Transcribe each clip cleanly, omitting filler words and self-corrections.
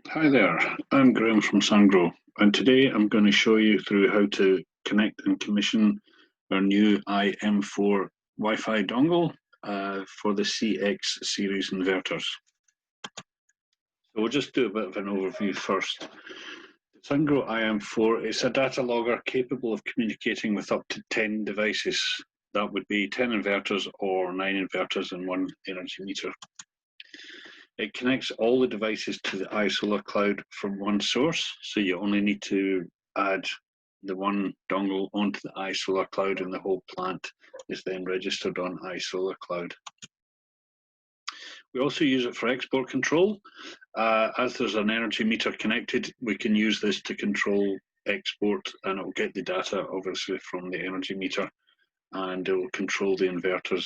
Hi there, I'm Graham from Sungrow, and today I'm going to show you through how to connect and commission our new EyeM4 Wi-Fi dongle for the CX series inverters. So we'll just do a bit of an overview first. The Sungrow EyeM4 is a data logger capable of communicating with up to 10 devices. That would be 10 inverters or 9 inverters and 1 energy meter. It connects all the devices to the iSolar cloud from one source, so you only need to add the one dongle onto the iSolar cloud and the whole plant is then registered on iSolar cloud. We also use it for export control. As there's an energy meter connected, we can use this to control export, and it will get the data obviously from the energy meter and it will control the inverters.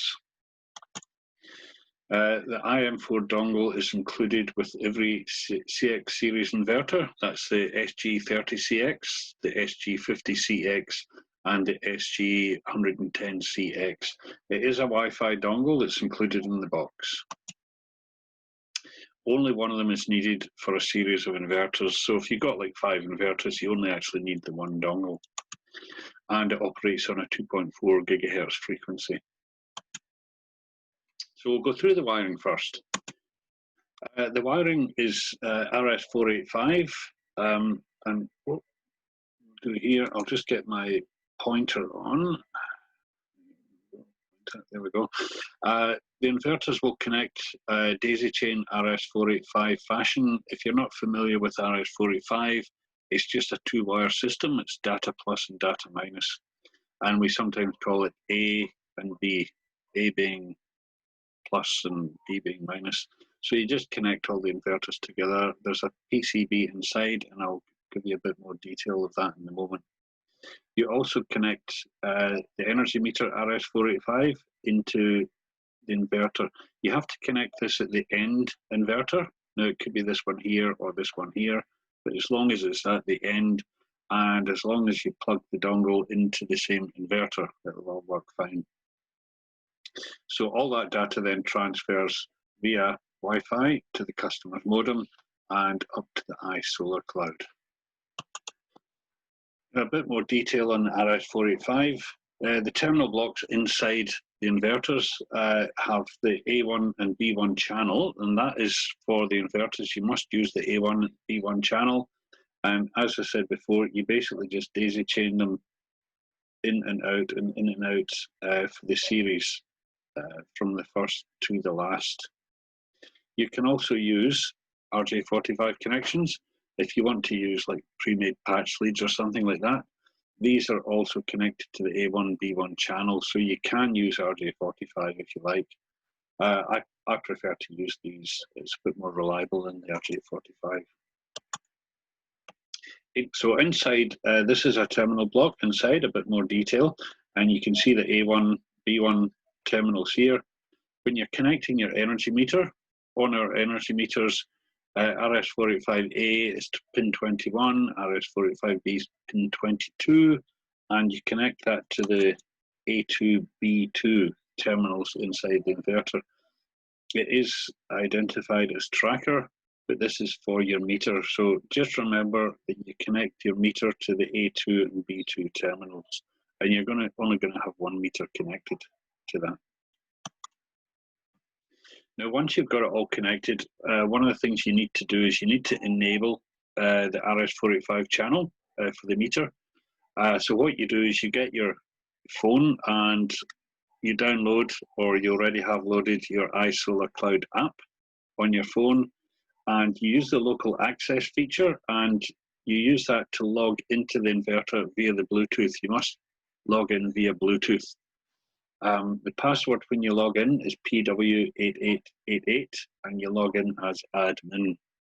The EyeM4 dongle is included with every CX series inverter. That's the SG30CX, the SG50CX, and the SG110CX. It is a Wi-Fi dongle that's included in the box. Only one of them is needed for a series of inverters. So if you've got like 5 inverters, you only actually need the one dongle. And it operates on a 2.4 gigahertz frequency. So we'll go through the wiring first. The wiring is RS485, and what we'll do here, I'll just get my pointer on. There we go. The inverters will connect daisy chain RS485 fashion. If you're not familiar with RS485, it's just a 2-wire system. It's data plus and data minus, and we sometimes call it A and B, A being plus and B being minus. So you just connect all the inverters together. There's a PCB inside, and I'll give you a bit more detail of that in a moment. You also connect the energy meter RS485 into the inverter. You have to connect this at the end inverter. Now it could be this one here or this one here, but as long as it's at the end, and as long as you plug the dongle into the same inverter, it'll all work fine. So all that data then transfers via Wi-Fi to the customer's modem and up to the iSolar cloud. A bit more detail on the RS485. The terminal blocks inside the inverters have the A1 and B1 channel, and that is for the inverters. You must use the A1 and B1 channel. And as I said before, you basically just daisy chain them in and out and in and out for the series. From the first to the last. You can also use RJ45 connections if you want to use like pre-made patch leads or something like that. These are also connected to the A1 B1 channel, so you can use RJ45 if you like. I prefer to use these. It's a bit more reliable than the RJ45. So inside, this is a terminal block inside, a bit more detail, and you can see the A1 B1 terminals here. When you're connecting your energy meter, on our energy meters, RS485A is pin 21, RS485B is pin 22, and you connect that to the A2, B2 terminals inside the inverter. It is identified as tracker, but this is for your meter. So just remember that you connect your meter to the A2 and B2 terminals, and you're only going to have one meter connected to that. Now, once you've got it all connected, one of the things you need to do is you need to enable the RS485 channel for the meter. So what you do is you get your phone and you download, or you already have loaded, your iSolar Cloud app on your phone, and you use the local access feature, and you use that to log into the inverter via the Bluetooth. You must log in via Bluetooth. The password when you log in is PW8888, and you log in as admin.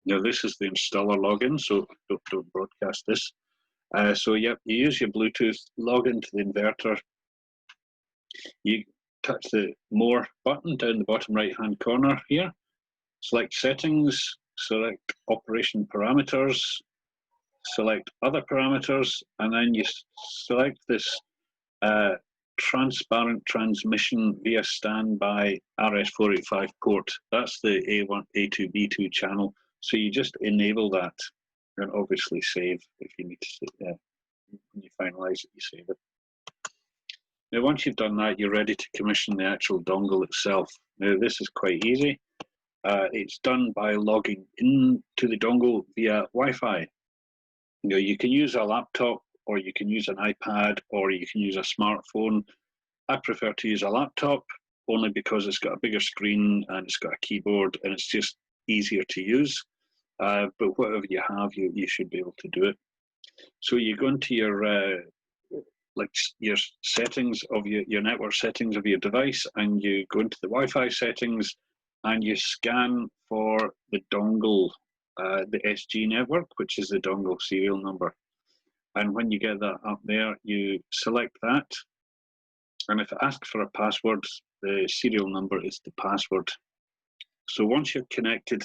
Now this is the installer login, so don't broadcast this. So yep, you use your Bluetooth, log into the inverter. You touch the More button down the bottom right hand corner here. Select Settings, select Operation Parameters, select Other Parameters, and then you select this Transparent Transmission via Standby RS485 port. That's the A1, A2, B2 channel. So you just enable that and obviously save if you need to. When you finalize it, you save it. Now, once you've done that, you're ready to commission the actual dongle itself. Now, this is quite easy. It's done by logging into the dongle via Wi-Fi. You know, you can use a laptop, or you can use an iPad, or you can use a smartphone. I prefer to use a laptop only because it's got a bigger screen and it's got a keyboard and it's just easier to use. But whatever you have, you should be able to do it. So you go into your like your settings of your network settings of your device, and you go into the Wi-Fi settings, and you scan for the dongle, the SG network, which is the dongle serial number. And when you get that up there, you select that. And if it asks for a password, the serial number is the password. So once you're connected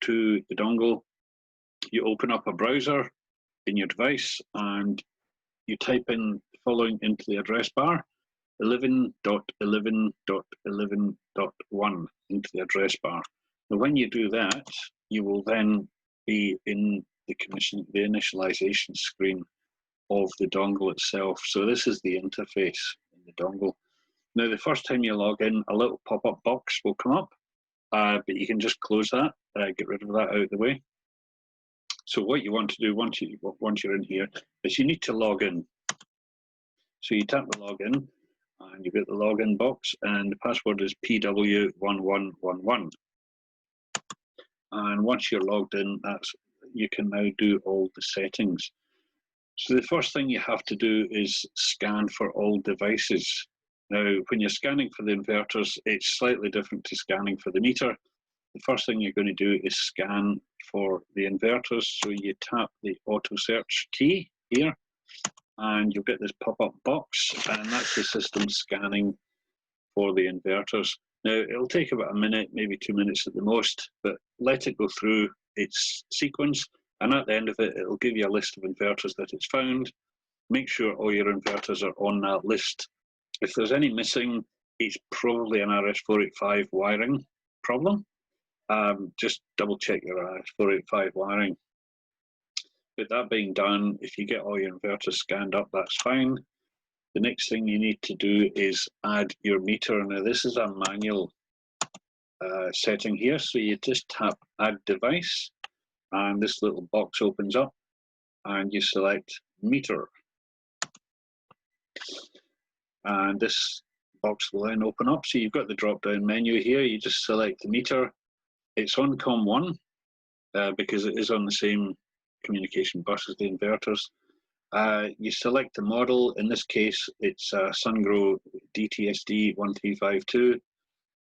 to the dongle, you open up a browser in your device and you type in the following into the address bar: 11.11.11.1 into the address bar. Now, when you do that, you will then be in the initialization screen of the dongle itself. So this is the interface in the dongle. Now, the first time you log in, a little pop-up box will come up, but you can just close that, get rid of that out of the way. So what you want to do once you're in here is you need to log in. So you tap the login, and you get the login box, and the password is PW1111. And once you're logged in, you can now do all the settings. So the first thing you have to do is scan for all devices. Now, when you're scanning for the inverters, it's slightly different to scanning for the meter. The first thing you're going to do is scan for the inverters. So you tap the auto search key here, and you'll get this pop-up box, and that's the system scanning for the inverters. Now, it'll take about a minute, maybe 2 minutes at the most, but let it go through its sequence, and at the end of it, it'll give you a list of inverters that it's found. Make sure all your inverters are on that list. If there's any missing, it's probably an RS485 wiring problem. Just double check your RS485 wiring. With that being done, if you get all your inverters scanned up, that's fine. The next thing you need to do is add your meter. Now, this is a manual setting here, so you just tap Add Device, and this little box opens up, and you select Meter. And this box will then open up. So you've got the drop-down menu here. You just select the meter. It's on COM1 because it is on the same communication bus as the inverters. You select the model. In this case, it's Sungrow DTSD1352.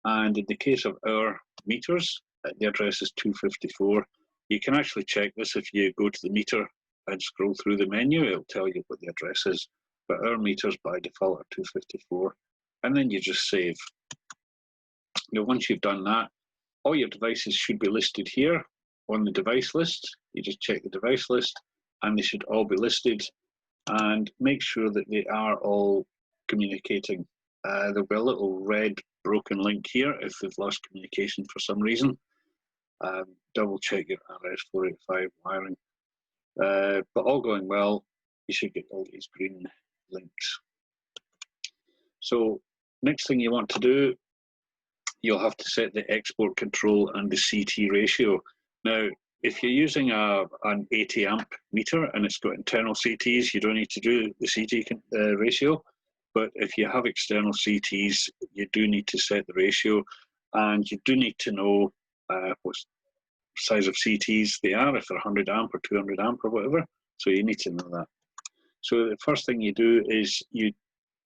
And in the case of our meters, the address is 254. You can actually check this if you go to the meter and scroll through the menu. It'll tell you what the address is. But our meters by default are 254. And then you just save. Now, once you've done that, all your devices should be listed here on the device list. You just check the device list, and they should all be listed, and make sure that they are all communicating. There'll be a little red broken link here if they've lost communication for some reason. Double check your RS485 wiring. But all going well, you should get all these green links. So next thing you want to do, you'll have to set the export control and the CT ratio. Now, if you're using an 80 amp meter and it's got internal CTs, you don't need to do the CT ratio. But if you have external CTs, you do need to set the ratio, and you do need to know what size of CTs they are, if they're 100 amp or 200 amp or whatever. So you need to know that. So the first thing you do is you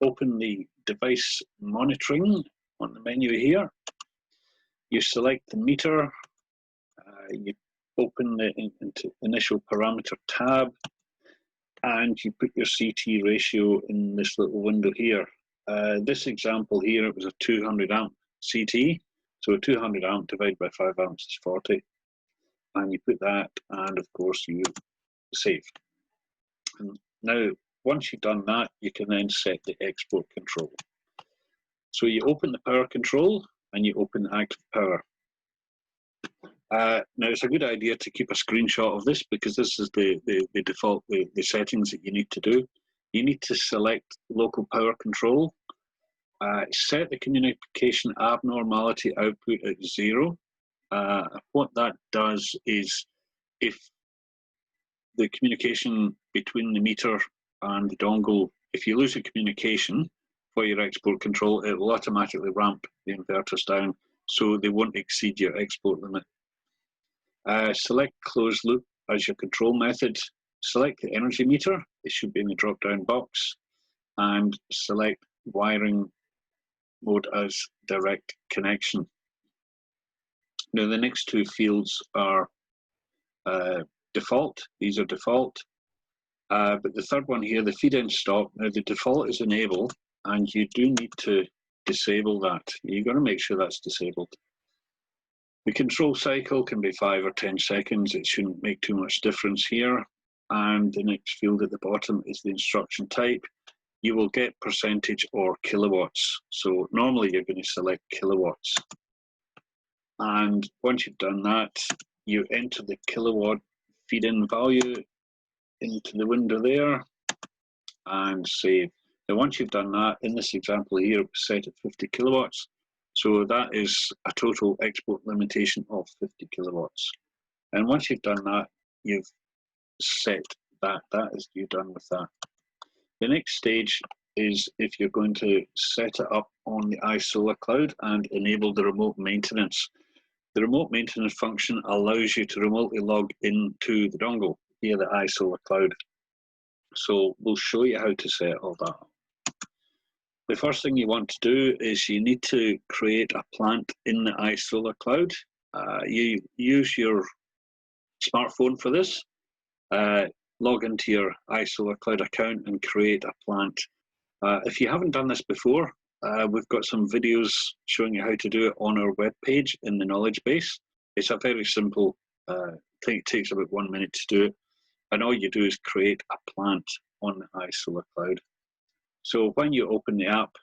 open the device monitoring on the menu here. You select the meter. You open the initial parameter tab, and you put your CT ratio in this little window here. This example here, it was a 200 amp CT. So 200 amp divided by 5 amps is 40. And you put that, and of course you save. And now, once you've done that, you can then set the export control. So you open the power control, and you open active power. Now it's a good idea to keep a screenshot of this because this is the default, the settings that you need to do. You need to select local power control, set the communication abnormality output at 0. What that does is if the communication between the meter and the dongle, if you lose the communication for your export control, it will automatically ramp the inverters down so they won't exceed your export limit. Select closed loop as your control method. Select the energy meter, it should be in the drop down box, and select wiring mode as direct connection. Now the next two fields are default, these are default, but the third one here, the feed-in stop, now the default is enable, and you do need to disable that. You've got to make sure that's disabled. The control cycle can be 5 or 10 seconds. It shouldn't make too much difference here. And the next field at the bottom is the instruction type. You will get percentage or kilowatts. So normally you're going to select kilowatts. And once you've done that, you enter the kilowatt feed-in value into the window there and save. Now once you've done that, in this example here, it was set at 50 kilowatts. So that is a total export limitation of 50 kilowatts. And once you've done that, you've set that. That is, you're done with that. The next stage is if you're going to set it up on the iSolar Cloud and enable the remote maintenance. The remote maintenance function allows you to remotely log into the dongle via the iSolar Cloud. So we'll show you how to set all that up. The first thing you want to do is you need to create a plant in the iSolar Cloud. You use your smartphone for this. Log into your iSolar Cloud account and create a plant. If you haven't done this before, we've got some videos showing you how to do it on our webpage in the knowledge base. It's a very simple thing. It takes about 1 minute to do it. And all you do is create a plant on the iSolar Cloud. So when you open the app,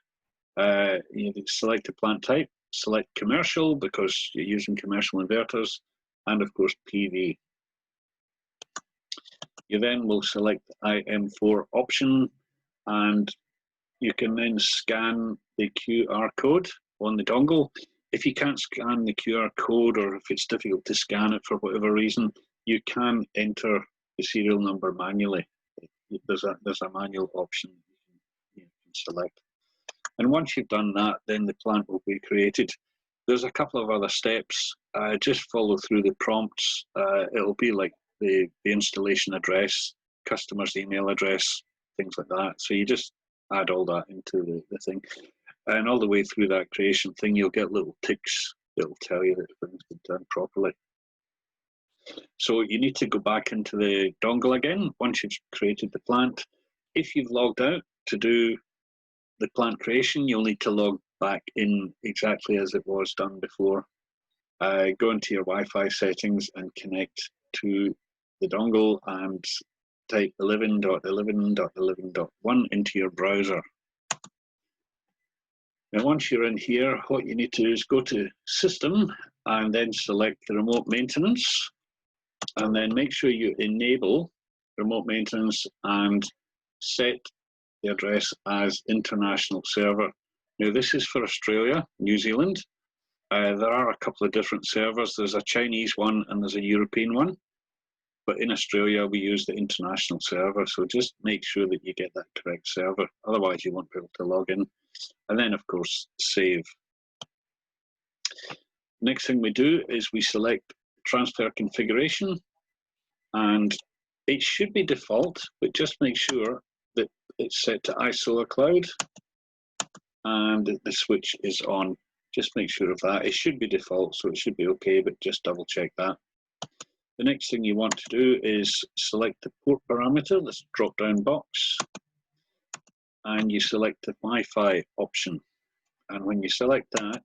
you select the plant type, select commercial because you're using commercial inverters, and of course PV. You then will select the EyeM4 option, and you can then scan the QR code on the dongle. If you can't scan the QR code, or if it's difficult to scan it for whatever reason, you can enter the serial number manually. There's a manual option you can select. And once you've done that, then the plant will be created. There's a couple of other steps. Just follow through the prompts. It'll be like the installation address, customer's email address, things like that. So you just add all that into the thing. And all the way through that creation thing, you'll get little ticks that will tell you that everything's been done properly. So you need to go back into the dongle again once you've created the plant. If you've logged out to do the plant creation, you'll need to log back in exactly as it was done before. Go into your Wi-Fi settings and connect to the dongle and type 11.11.11.1 into your browser. Now once you're in here, what you need to do is go to System and then select the remote maintenance, and then make sure you enable remote maintenance and set the address as international server. Now this is for Australia, New Zealand. There are a couple of different servers. There's a Chinese one and there's a European one. But in Australia, we use the international server. So just make sure that you get that correct server. Otherwise, you won't be able to log in. And then, of course, save. Next thing we do is we select transfer configuration. And it should be default, but just make sure that it's set to iSolar Cloud and the switch is on. Just make sure of that. It should be default, so it should be okay, but just double check that. The next thing you want to do is select the port parameter, this drop-down box, and you select the Wi-Fi option. And when you select that,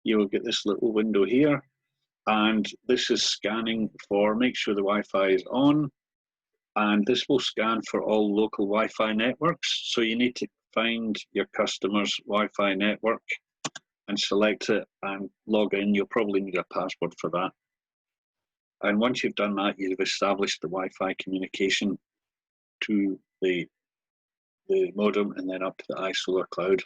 you will get this little window here, and this is scanning for, make sure the Wi-Fi is on, and this will scan for all local Wi-Fi networks. So you need to find your customer's Wi-Fi network and select it and log in. You'll probably need a password for that. And once you've done that, you've established the Wi-Fi communication to the modem and then up to the iSolar cloud.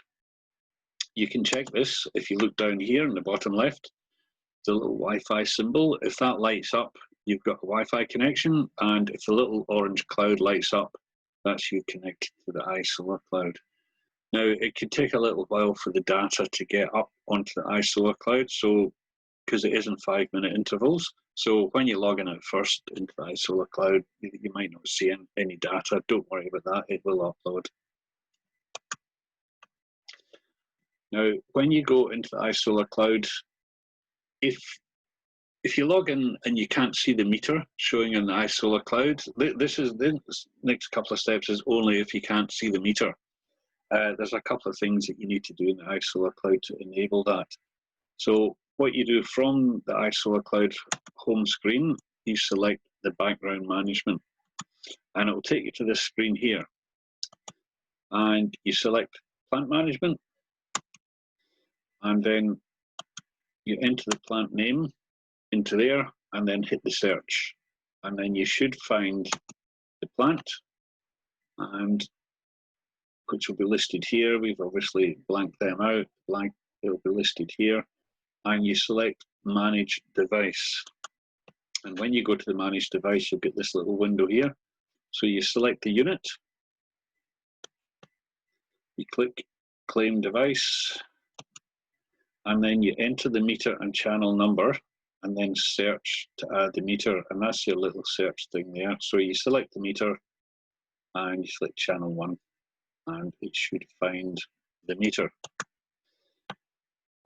You can check this if you look down here in the bottom left, the little Wi-Fi symbol. If that lights up, you've got a Wi-Fi connection, and if the little orange cloud lights up, that's you connected to the iSolar cloud. Now, it could take a little while for the data to get up onto the iSolar cloud, so because it is in 5-minute intervals. So when you log in at first into the iSolar cloud, you might not see any data. Don't worry about that, it will upload. Now, when you go into the iSolar cloud, if you log in and you can't see the meter showing in the iSolar cloud, this next couple of steps is only if you can't see the meter. There's a couple of things that you need to do in the iSolar cloud to enable that. So what you do from the iSolar cloud home screen, you select the background management, and it will take you to this screen here. And you select plant management, and then you enter the plant name into there, and then hit the search. And then you should find the plant, and which will be listed here. We've obviously blanked them out. They'll be listed here. And you select Manage Device. And when you go to the Manage Device, you'll get this little window here. So you select the unit, you click Claim Device, and then you enter the meter and channel number, and then search to add the meter, and that's your little search thing there. So you select the meter, and you select channel 1, and it should find the meter.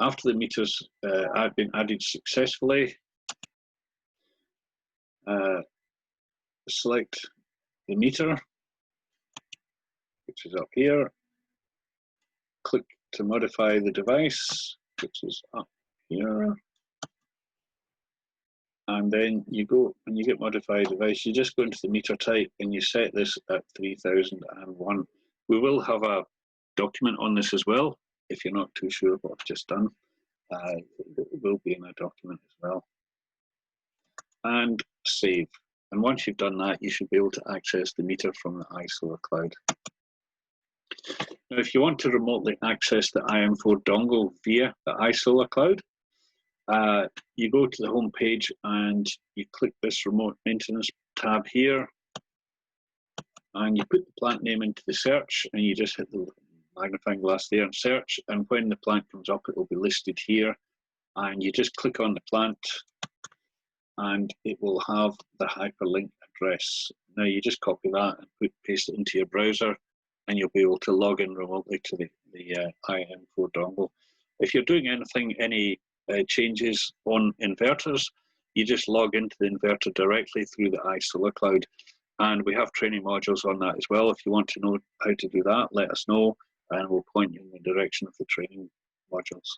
After the meters have been added successfully, select the meter, which is up here. Click to modify the device, which is up here. And then you go, when you get modify device, you just go into the meter type and you set this at 3001. We will have a document on this as well. If you're not too sure what I've just done, it will be in a document as well. And save. And once you've done that, you should be able to access the meter from the iSolar cloud. Now, if you want to remotely access the EyeM4 dongle via the iSolar cloud, you go to the home page and you click this remote maintenance tab here, and you put the plant name into the search, and you just hit the magnifying glass there and search, and when the plant comes up, it will be listed here, and you just click on the plant and it will have the hyperlink address. Now you just copy that and paste it into your browser, and you'll be able to log in remotely to the EyeM4 dongle. If you're doing any changes on inverters, you just log into the inverter directly through the iSolar cloud. And we have training modules on that as well. If you want to know how to do that, let us know, and we'll point you in the direction of the training modules.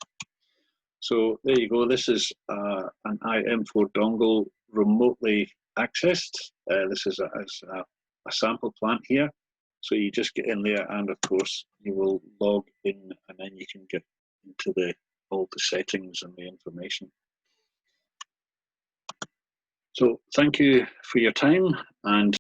So there you go. This is an EyeM4 dongle remotely accessed. This is a sample plant here. So you just get in there, and of course you will log in, and then you can get into all the settings and the information. So thank you for your time, and